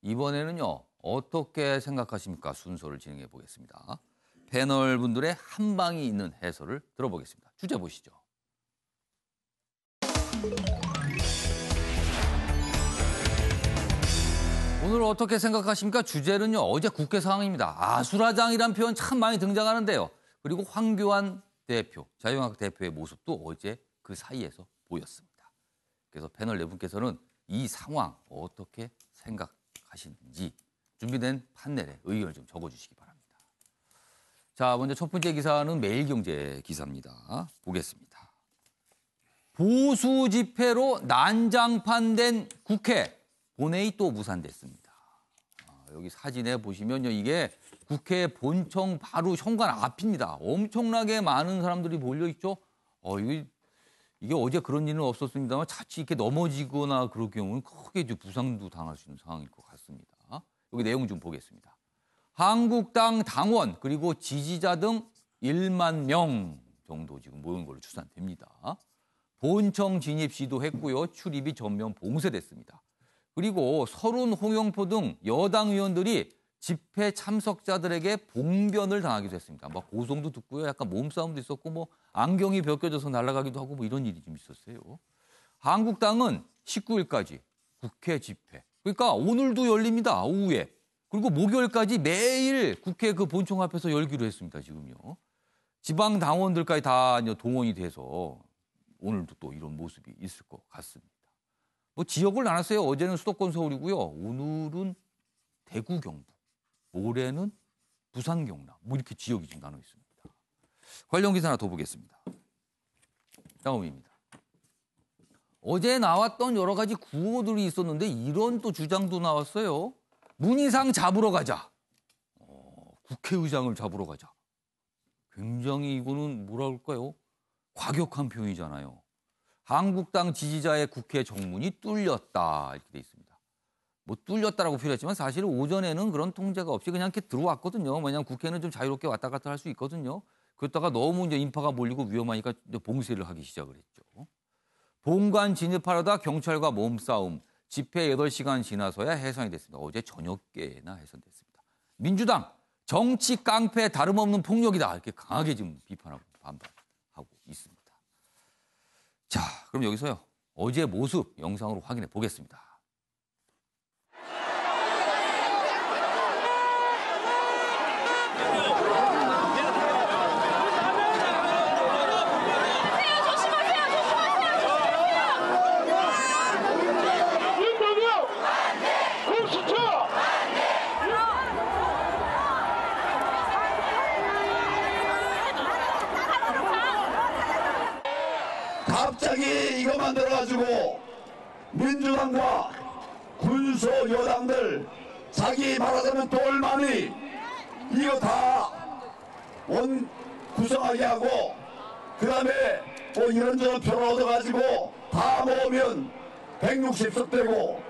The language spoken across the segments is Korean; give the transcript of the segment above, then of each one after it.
이번에는요, 어떻게 생각하십니까? 순서를 진행해 보겠습니다. 패널 분들의 한 방이 있는 해설을 들어보겠습니다. 주제 보시죠. 오늘 어떻게 생각하십니까? 주제는요, 어제 국회 상황입니다. 아수라장이란 표현 참 많이 등장하는데요. 그리고 황교안 대표, 자유한국당 대표의 모습도 어제 그 사이에서 보였습니다. 그래서 패널 네 분께서는 이 상황 어떻게 생각하시는지 준비된 판넬에 의견을 좀 적어주시기 바랍니다. 자, 먼저 첫 번째 기사는 매일경제 기사입니다. 보겠습니다. 보수 집회로 난장판된 국회, 본회의 또 무산됐습니다. 여기 사진에 보시면요, 이게 국회 본청 바로 현관 앞입니다. 엄청나게 많은 사람들이 몰려 있죠. 이게 어제 그런 일은 없었습니다만 자칫 이렇게 넘어지거나 그럴 경우는 크게 부상도 당할 수 있는 상황일 것 같습니다. 여기 내용 좀 보겠습니다. 한국당 당원 그리고 지지자 등 1만 명 정도 지금 모인 걸로 추산됩니다. 본청 진입 시도했고요. 출입이 전면 봉쇄됐습니다. 그리고 서른, 홍영표 등 여당 의원들이 집회 참석자들에게 봉변을 당하기도 했습니다. 막 고성도 듣고요. 약간 몸싸움도 있었고 뭐 안경이 벗겨져서 날아가기도 하고 뭐 이런 일이 좀 있었어요. 한국당은 19일까지 국회 집회. 그러니까 오늘도 열립니다. 오후에. 그리고 목요일까지 매일 국회 그 본청 앞에서 열기로 했습니다. 지금요. 지방 당원들까지 다 동원이 돼서 오늘도 또 이런 모습이 있을 것 같습니다. 뭐 지역을 나눴어요. 어제는 수도권 서울이고요. 오늘은 대구 경북, 모레는 부산 경남. 뭐 이렇게 지역이 좀 나눠 있습니다. 관련 기사 하나 더 보겠습니다. 다음입니다. 어제 나왔던 여러 가지 구호들이 있었는데 이런 또 주장도 나왔어요. 문희상 잡으러 가자. 국회의장을 잡으러 가자. 굉장히 이거는 뭐라 그럴까요? 과격한 표현이잖아요. 한국당 지지자의 국회 정문이 뚫렸다 이렇게 돼 있습니다. 뭐 뚫렸다라고 표현했지만 사실 오전에는 그런 통제가 없이 그냥 이렇게 들어왔거든요. 왜냐하면 국회는 좀 자유롭게 왔다 갔다 할 수 있거든요. 그러다가 너무 이제 인파가 몰리고 위험하니까 이제 봉쇄를 하기 시작을 했죠. 본관 진입하려다 경찰과 몸싸움, 집회 8시간 지나서야 해산이 됐습니다. 어제 저녁께나 해산됐습니다. 민주당 정치 깡패 다름없는 폭력이다 이렇게 강하게 지금 비판하고 반발하고 있습니다. 자, 그럼 여기서요. 어제 모습 영상으로 확인해 보겠습니다. 갑자기 이거 만들어가지고 민주당과 군소 여당들 자기 말하자면 돌만이 이거 다 구성하게 하고 그 다음에 뭐 이런저런 표를 얻어가지고 다 모으면 160석 되고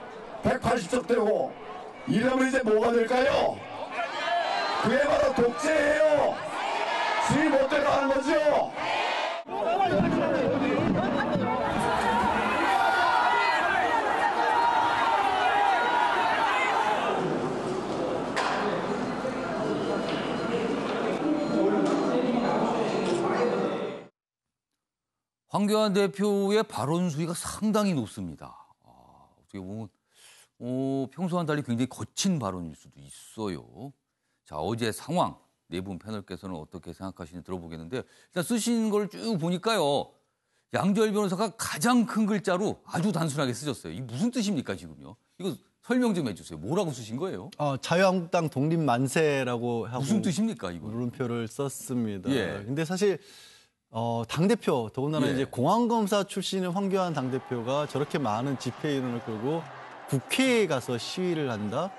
180석 되고 이러면 이제 뭐가 될까요? 그게 바로 독재예요. 지금 못 들어가는 거죠? 황교안 대표의 발언 수위가 상당히 높습니다. 어떻게 보면 평소와는 달리 굉장히 거친 발언일 수도 있어요. 자, 어제 상황 네 분 패널께서는 어떻게 생각하시는지 들어보겠는데 일단 쓰신 걸 쭉 보니까요. 양지열 변호사가 가장 큰 글자로 아주 단순하게 쓰셨어요. 이게 무슨 뜻입니까 지금요? 이거 설명 좀 해주세요. 뭐라고 쓰신 거예요? 자유한국당 독립 만세라고 하고 무슨 뜻입니까 이거? 물음표를 썼습니다. 예. 근데 사실 당대표, 더군다나 예. 이제 공안검사 출신의 황교안 당대표가 저렇게 많은 집회 인원을 끌고 국회에 가서 시위를 한다?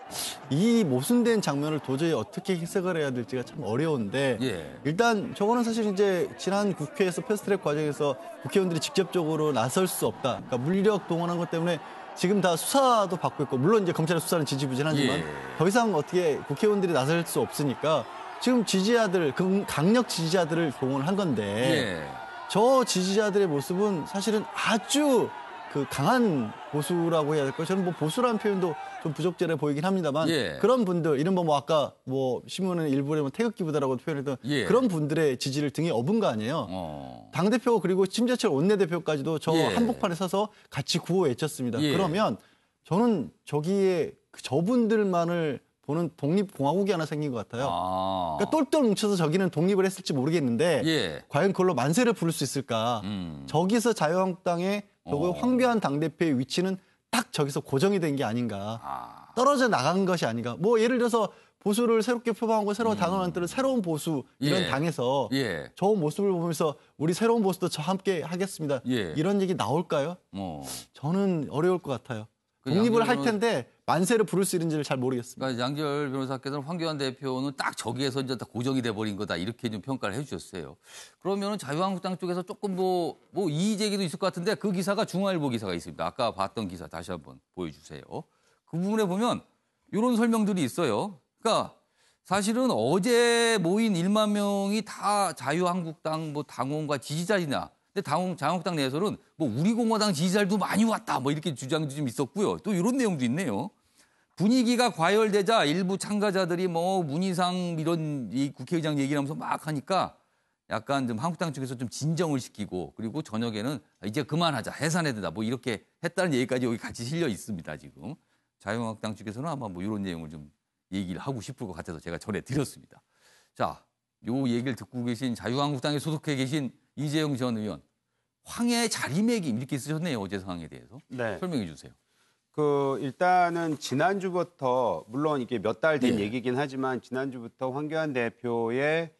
이 모순된 장면을 도저히 어떻게 해석을 해야 될지가 참 어려운데 예. 일단 저거는 사실 이제 지난 국회에서 패스트트랙 과정에서 국회의원들이 직접적으로 나설 수 없다. 그러니까 물리력 동원한 것 때문에 지금 다 수사도 받고 있고 물론 이제 검찰의 수사는 지지부진하지만 더 이상 어떻게 국회의원들이 나설 수 없으니까 지금 지지자들, 강력 지지자들을 동원한 건데 저 지지자들의 모습은 사실은 아주 그 강한 보수라고 해야 될까요? 저는 뭐 보수라는 표현도 좀 부적절해 보이긴 합니다만 예. 그런 분들 이른바 뭐 아까 뭐 신문에 일부에 뭐 태극기 부대라고 표현했던 예. 그런 분들의 지지를 등에 업은 거 아니에요. 당대표 그리고 심재철 원내대표까지도 저 예. 한복판에 서서 같이 구호 외쳤습니다. 예. 그러면 저는 저기에 저분들만을 보는 독립공화국이 하나 생긴 것 같아요. 그러니까 똘똘 뭉쳐서 저기는 독립을 했을지 모르겠는데 예. 과연 그걸로 만세를 부를 수 있을까? 저기서 자유한국당의 저거 황교안 당대표의 위치는 딱 저기서 고정이 된 게 아닌가. 떨어져 나간 것이 아닌가. 뭐 예를 들어서 보수를 새롭게 표방하고 새로운 당을 만드는 새로운 보수 이런 예. 당에서 예. 저 모습을 보면서 우리 새로운 보수도 저 함께 하겠습니다. 예. 이런 얘기 나올까요? 저는 어려울 것 같아요. 그 독립을 할 양쪽으로는- 텐데 만세를 부를 수 있는지를 잘 모르겠습니다. 그러니까 양지열 변호사께서는 황교안 대표는 딱 저기에서 이제 다 고정이 돼버린 거다 이렇게 좀 평가를 해주셨어요. 그러면은 자유한국당 쪽에서 조금 뭐 이의 제기도 있을 것 같은데 그 기사가 중앙일보 기사가 있습니다. 아까 봤던 기사 다시 한번 보여주세요. 그 부분에 보면 이런 설명들이 있어요. 그러니까 사실은 어제 모인 1만 명이 다 자유한국당 뭐 당원과 지지자이나 근데 자유한국당 내에서는 뭐 우리공화당 지지자들도 많이 왔다 뭐 이렇게 주장도 좀 있었고요. 또 이런 내용도 있네요. 분위기가 과열되자 일부 참가자들이 뭐 문희상 이런 이 국회의장 얘기를 하면서 막 하니까 약간 좀 한국당 쪽에서 좀 진정을 시키고 그리고 저녁에는 이제 그만하자 해산해야 된다 뭐 이렇게 했다는 얘기까지 여기 같이 실려 있습니다 지금. 자유한국당 쪽에서는 아마 뭐 이런 내용을 좀 얘기를 하고 싶을 것 같아서 제가 전해드렸습니다. 자, 요 얘기를 듣고 계신 자유한국당에 소속해 계신 이재용 전 의원 황해 자리매김 이렇게 쓰셨네요 어제 상황에 대해서. 네. 설명해 주세요. 일단은 지난주부터 물론 이게 몇 달 된 예. 얘기긴 하지만 지난주부터 황교안 대표의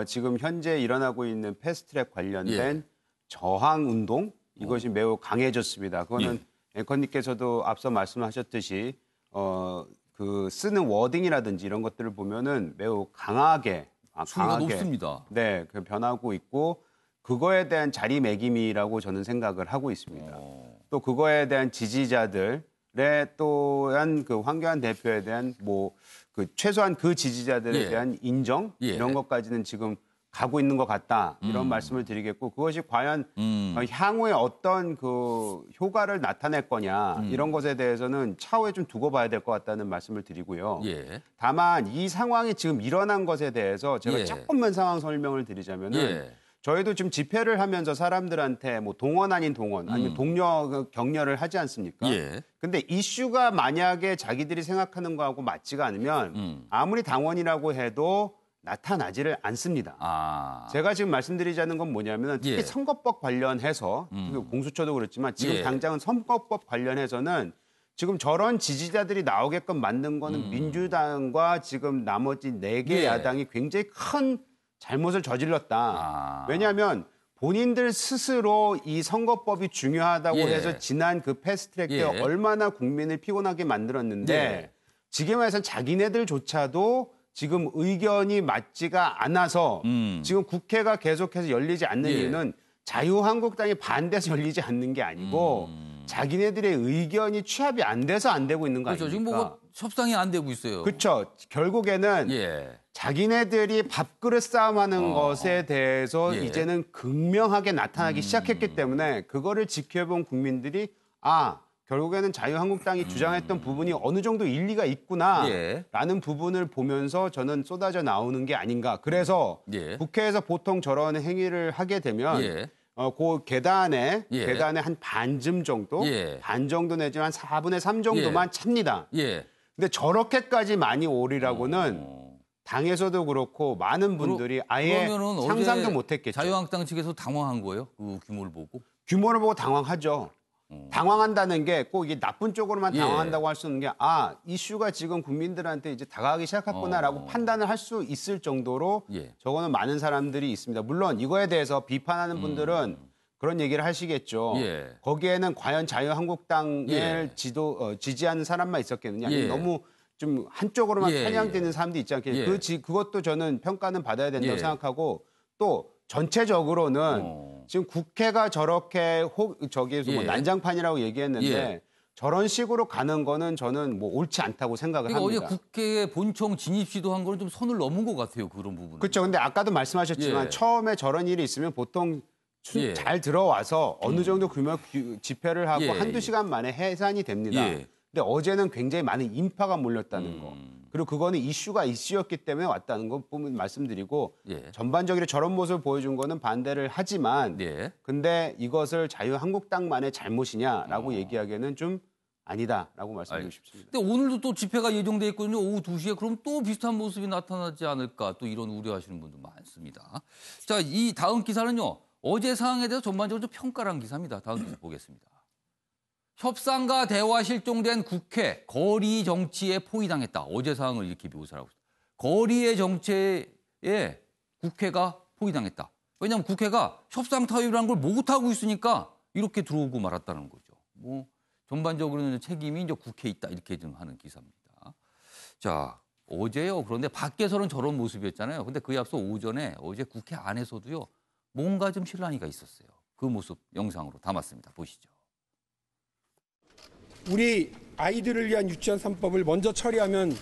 지금 현재 일어나고 있는 패스트트랙 관련된 예. 저항 운동 이것이 매우 강해졌습니다. 그거는 앵커님께서도 앞서 말씀하셨듯이 그 쓰는 워딩이라든지 이런 것들을 보면은 매우 강하게 수위가 높습니다. 네, 그 변하고 있고 그거에 대한 자리매김이라고 저는 생각을 하고 있습니다. 또 그거에 대한 지지자들의 또한 그 황교안 대표에 대한 뭐 그 최소한 그 지지자들에 예. 대한 인정 예. 이런 것까지는 지금 가고 있는 것 같다 이런 말씀을 드리겠고 그것이 과연 향후에 어떤 그 효과를 나타낼 거냐 이런 것에 대해서는 차후에 좀 두고 봐야 될 것 같다는 말씀을 드리고요. 예. 다만 이 상황이 지금 일어난 것에 대해서 제가 예. 조금만 상황 설명을 드리자면은 예. 저희도 지금 집회를 하면서 사람들한테 뭐 동원 아닌 동원 아니면 동료 격려를 하지 않습니까? 예. 근데 이슈가 만약에 자기들이 생각하는 거하고 맞지가 않으면 아무리 당원이라고 해도 나타나지를 않습니다. 아. 제가 지금 말씀드리자는 건 뭐냐면 특히 예. 선거법 관련해서 공수처도 그렇지만 지금 예. 당장은 선거법 관련해서는 지금 저런 지지자들이 나오게끔 만든 거는 민주당과 지금 나머지 4개 예. 야당이 굉장히 큰 잘못을 저질렀다. 아. 왜냐하면 본인들 스스로 이 선거법이 중요하다고 예. 해서 지난 그 패스트트랙 때 예. 얼마나 국민을 피곤하게 만들었는데 예. 지금에서 자기네들조차도 지금 의견이 맞지가 않아서 지금 국회가 계속해서 열리지 않는 예. 이유는 자유한국당이 반대해서 열리지 않는 게 아니고 자기네들의 의견이 취합이 안 돼서 안 되고 있는 거 그렇죠. 지금 아닙니까? 뭐 협상이 안 되고 있어요. 그렇죠. 결국에는 예. 자기네들이 밥그릇 싸움하는 것에 대해서 예. 이제는 극명하게 나타나기 시작했기 때문에 그거를 지켜본 국민들이 결국에는 자유한국당이 주장했던 부분이 어느 정도 일리가 있구나라는 예. 부분을 보면서 저는 쏟아져 나오는 게 아닌가. 그래서 예. 국회에서 보통 저런 행위를 하게 되면 예. 그 계단에 예. 한 반쯤 정도, 예. 반 정도 내지만 4분의 3 정도만 찹니다. 예. 근데 저렇게까지 많이 오리라고는 당에서도 그렇고 많은 분들이 아예 그러면은 상상도 어제 못했겠죠. 자유한국당 측에서 당황한 거예요? 그 규모를 보고? 규모를 보고 당황하죠. 당황한다는 게 꼭 이게 나쁜 쪽으로만 예. 당황한다고 할 수 있는 게 이슈가 지금 국민들한테 이제 다가가기 시작했구나라고 판단을 할 수 있을 정도로 예. 저거는 많은 사람들이 있습니다. 물론 이거에 대해서 비판하는 분들은 그런 얘기를 하시겠죠. 예. 거기에는 과연 자유한국당을 예. 지지하는 사람만 있었겠느냐. 아니면 예. 너무 좀 한쪽으로만 예. 편향되는 사람도 있지 않겠냐. 예. 그것도 저는 평가는 받아야 된다고 예. 생각하고 또 전체적으로는 지금 국회가 저렇게 뭐 예. 난장판이라고 얘기했는데 예. 저런 식으로 가는 거는 저는 뭐 옳지 않다고 생각을 그러니까 합니다. 어제 국회에 본청 진입 시도한 거는 좀 선을 넘은 것 같아요. 그런 부분. 그렇죠. 근데 아까도 말씀하셨지만 예. 처음에 저런 일이 있으면 보통 예. 잘 들어와서 어느 정도 규모 집회를 하고 예, 한두 예. 시간 만에 해산이 됩니다. 예. 근데 어제는 굉장히 많은 인파가 몰렸다는 거. 그리고 그거는 이슈였기 때문에 왔다는 거 보면 말씀드리고 예. 전반적으로 저런 모습을 보여준 거는 반대를 하지만 예. 근데 이것을 자유한국당만의 잘못이냐라고 얘기하기에는 좀 아니다라고 말씀드리고 싶습니다. 근데 오늘도 또 집회가 예정돼 있거든요. 오후 2시에. 그럼 또 비슷한 모습이 나타나지 않을까. 또 이런 우려하시는 분들 많습니다. 자, 이 다음 기사는요. 어제 상황에 대해서 전반적으로 좀 평가를 한 기사입니다. 다음 기사 보겠습니다. 협상과 대화 실종된 국회, 거리 정치에 포위당했다. 어제 상황을 이렇게 묘사를 하고 있습니다. 거리의 정치에 국회가 포위당했다. 왜냐하면 국회가 협상 타협이라는 걸 못하고 있으니까 이렇게 들어오고 말았다는 거죠. 뭐 전반적으로는 책임이 이제 국회에 있다. 이렇게 좀 하는 기사입니다. 자, 어제요. 그런데 밖에서는 저런 모습이었잖아요. 근데 그에 앞서 오전에 어제 국회 안에서도요. 뭔가 좀 실랑이가 있었어요. 그 모습 영상으로 담았습니다. 보시죠. 우리 아이들을 위한 유치원 3법을 먼저 처리하면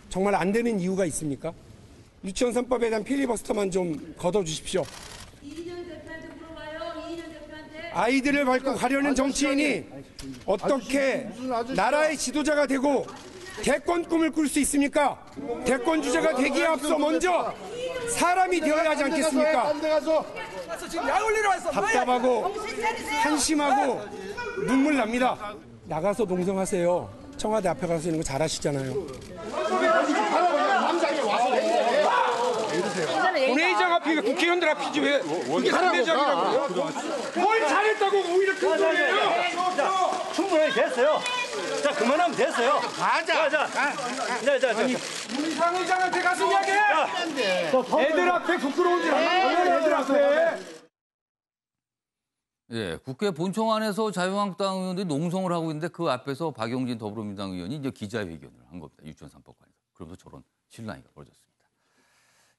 정말 안 되는 이유가 있습니까? 유치원 3법에 대한 필리버스터만 좀 걷어주십시오. 아이들을 밟고 가려는 정치인이 어떻게 나라의 지도자가 되고 대권 꿈을 꿀 수 있습니까? 대권 주자가 되기에 앞서 먼저 사람이 되어야 하지 않겠습니까? 답답하고 한심하고 눈물 납니다. 나가서 농성하세요. 청와대 앞에 가서 이런 거 잘하시잖아요. 본회의장 앞이 국회의원들 앞이지 왜 이게 상대장이라고요? 뭘 잘했다고 오히려 큰 소리예요? 충분히 됐어요. 자, 그만하면 됐어요. 가자. 우리 상의장한테 가서 이야기해. 애들 앞에 부끄러운 줄 알아. 애들 앞에. 예, 국회 본청 안에서 자유한국당 의원들이 농성을 하고 있는데 그 앞에서 박용진 더불어민주당 의원이 이제 기자회견을 한 겁니다. 유치원 3법 관해서. 그러면서 저런 실랑이가 벌어졌습니다.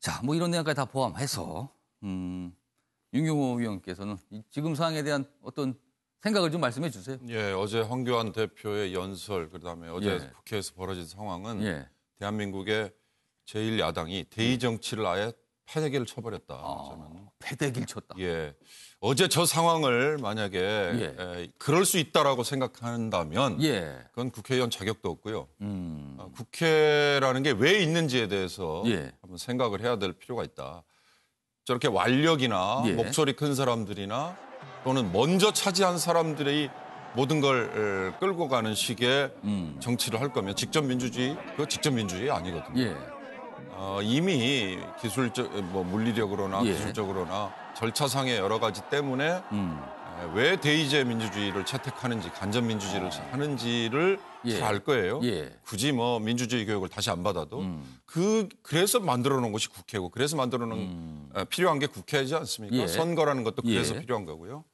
자, 뭐 이런 내용까지 다 포함해서 윤경호 의원께서는 지금 상황에 대한 어떤 생각을 좀 말씀해 주세요. 예, 어제 황교안 대표의 연설, 그다음에 어제 예. 국회에서 벌어진 상황은 예. 대한민국의 제1야당이 대의 정치를 아예 패대기를 쳐버렸다. 저는. 패대기를 쳤다. 예, 어제 저 상황을 만약에 그럴 수 있다라고 생각한다면 예. 그건 국회의원 자격도 없고요. 국회라는 게 왜 있는지에 대해서 예. 한번 생각을 해야 될 필요가 있다. 저렇게 완력이나 예. 목소리 큰 사람들이나 또는 먼저 차지한 사람들이 모든 걸 끌고 가는 식의 정치를 할 거면 직접 민주주의, 그거 직접 민주주의 아니거든요. 예. 이미 기술적, 물리력으로나 예. 기술적으로나 절차상의 여러 가지 때문에 왜 대의제 민주주의를 채택하는지, 간접 민주주의를 하는지를 예. 잘 알 거예요. 예. 굳이 민주주의 교육을 다시 안 받아도 그래서 만들어 놓은 것이 국회고, 그래서 만들어 놓은 필요한 게 국회이지 않습니까? 예. 선거라는 것도 그래서 예. 필요한 거고요.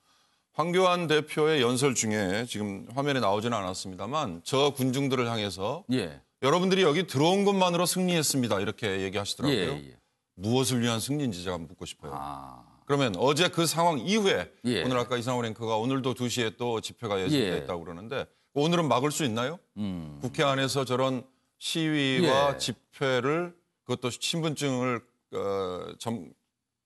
황교안 대표의 연설 중에 지금 화면에 나오지는 않았습니다만 저 군중들을 향해서 예. 여러분들이 여기 들어온 것만으로 승리했습니다. 이렇게 얘기하시더라고요. 예. 무엇을 위한 승리인지 제가 묻고 싶어요. 아. 그러면 어제 그 상황 이후에 예. 오늘 아까 이상원 앵커가 오늘도 2시에 또 집회가 예정돼 예. 있다고 그러는데 오늘은 막을 수 있나요? 국회 안에서 저런 시위와 예. 집회를 그것도 신분증을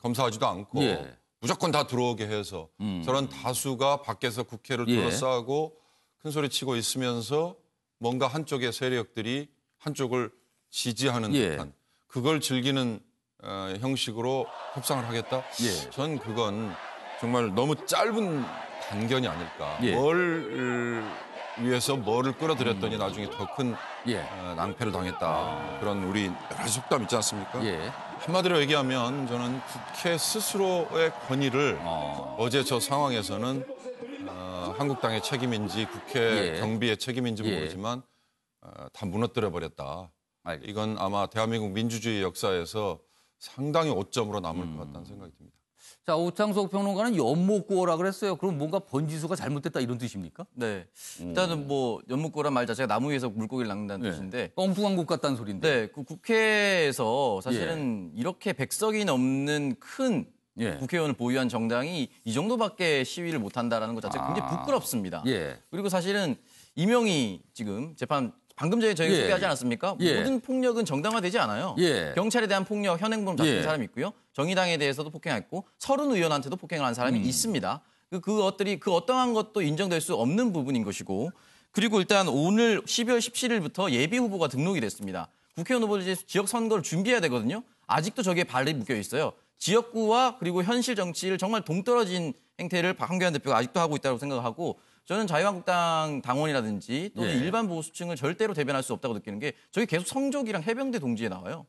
검사하지도 않고 예. 무조건 다 들어오게 해서 저런 다수가 밖에서 국회를 예. 둘러싸고 큰 소리 치고 있으면서 뭔가 한쪽의 세력들이 한쪽을 지지하는 예. 듯한 그걸 즐기는 형식으로 협상을 하겠다? 예. 전 그건 정말 너무 짧은 단견이 아닐까. 예. 뭘 위해서 뭐를 끌어들였더니 나중에 더 큰 예. 낭패를 당했다. 그런 우리 여러 가지 속담 있지 않습니까? 예. 한마디로 얘기하면 저는 국회 스스로의 권위를 어제 저 상황에서는 한국당의 책임인지 국회 예. 경비의 책임인지 예. 모르지만 다 무너뜨려 버렸다. 알겠습니다. 이건 아마 대한민국 민주주의 역사에서 상당히 오점으로 남을 것 같다는 생각이 듭니다. 자, 오창석 평론가는 연못구어라 그랬어요. 그럼 뭔가 번지수가 잘못됐다 이런 뜻입니까? 네. 일단은 뭐 연못고란 말 자체가 나무 위에서 물고기를 낚는다는 뜻인데 엉뚱한 곳 같다는 소리인데. 네, 그 국회에서 사실은 이렇게 100석이 넘는 큰 예. 국회의원을 보유한 정당이 이 정도밖에 시위를 못한다는 것 자체가 굉장히 부끄럽습니다. 예. 그리고 사실은 이명희 지금 재판 방금 전에 저희가 예. 소개하지 않았습니까? 예. 모든 폭력은 정당화되지 않아요. 예. 경찰에 대한 폭력, 현행범 잡힌 예. 사람이 있고요. 정의당에 대해서도 폭행했고 서른 의원한테도 폭행을 한 사람이 있습니다. 그 어떠한 것도 인정될 수 없는 부분인 것이고 그리고 일단 오늘 12월 17일부터 예비 후보가 등록이 됐습니다. 국회의원 후보들 이제 지역 선거를 준비해야 되거든요. 아직도 저기에 발이 묶여 있어요. 지역구와 그리고 현실 정치를 정말 동떨어진 행태를 황교안 대표가 아직도 하고 있다고 생각하고 저는 자유한국당 당원이라든지 또는 예. 일반 보수층을 절대로 대변할 수 없다고 느끼는 게 저기 계속 성족이랑 해병대 동지에 나와요.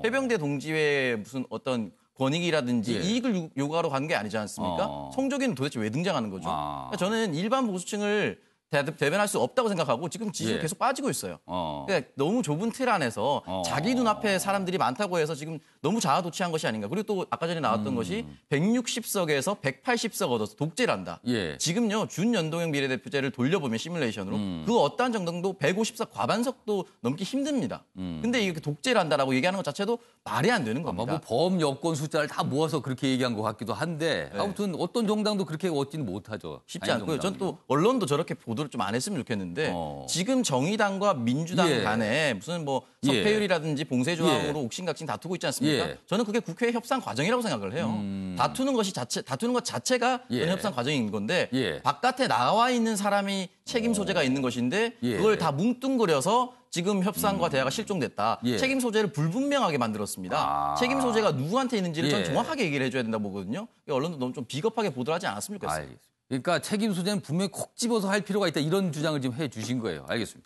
해병대 동지의 무슨 어떤 권익이라든지 예. 이익을 요구하러 가는 게 아니지 않습니까? 성적에는 도대체 왜 등장하는 거죠? 그러니까 저는 일반 보수층을 대변할 수 없다고 생각하고 지금 지지율 예. 계속 빠지고 있어요. 그러니까 너무 좁은 틀 안에서 자기 눈앞에 사람들이 많다고 해서 지금 너무 자아도취한 것이 아닌가. 그리고 또 아까 전에 나왔던 것이 160석에서 180석 얻어서 독재를 한다. 예. 지금요 준연동형 비례대표제를 돌려보면 시뮬레이션으로 그 어떠한 정당도 150석 과반석도 넘기 힘듭니다. 근데 이렇게 독재를 한다라고 얘기하는 것 자체도 말이 안 되는 겁니다. 뭐 범여권 숫자를 다 모아서 그렇게 얘기한 것 같기도 한데 아무튼 어떤 정당도 그렇게 얻지는 못하죠. 쉽지 않고요. 전 또 언론도 저렇게 보도를 좀 안 했으면 좋겠는데 지금 정의당과 민주당 예. 간에 무슨 뭐 예. 석패율이라든지 봉쇄조항으로 예. 옥신각신 다투고 있지 않습니까? 예. 저는 그게 국회 협상 과정이라고 생각을 해요. 다투는 것 자체가 예. 그런 협상 과정인 건데 예. 바깥에 나와 있는 사람이 책임 소재가 있는 것인데 예. 그걸 다 뭉뚱그려서 지금 협상과 대화가 실종됐다. 예. 책임 소재를 불분명하게 만들었습니다. 책임 소재가 누구한테 있는지를 저는 예. 정확하게 얘기를 해줘야 된다고 보거든요. 언론도 너무 좀 비겁하게 보도를 하지 않았으면 좋겠어요. 알겠습니다. 그러니까 책임 소재는 분명히 콕 집어서 할 필요가 있다 이런 주장을 지금 해 주신 거예요. 알겠습니다.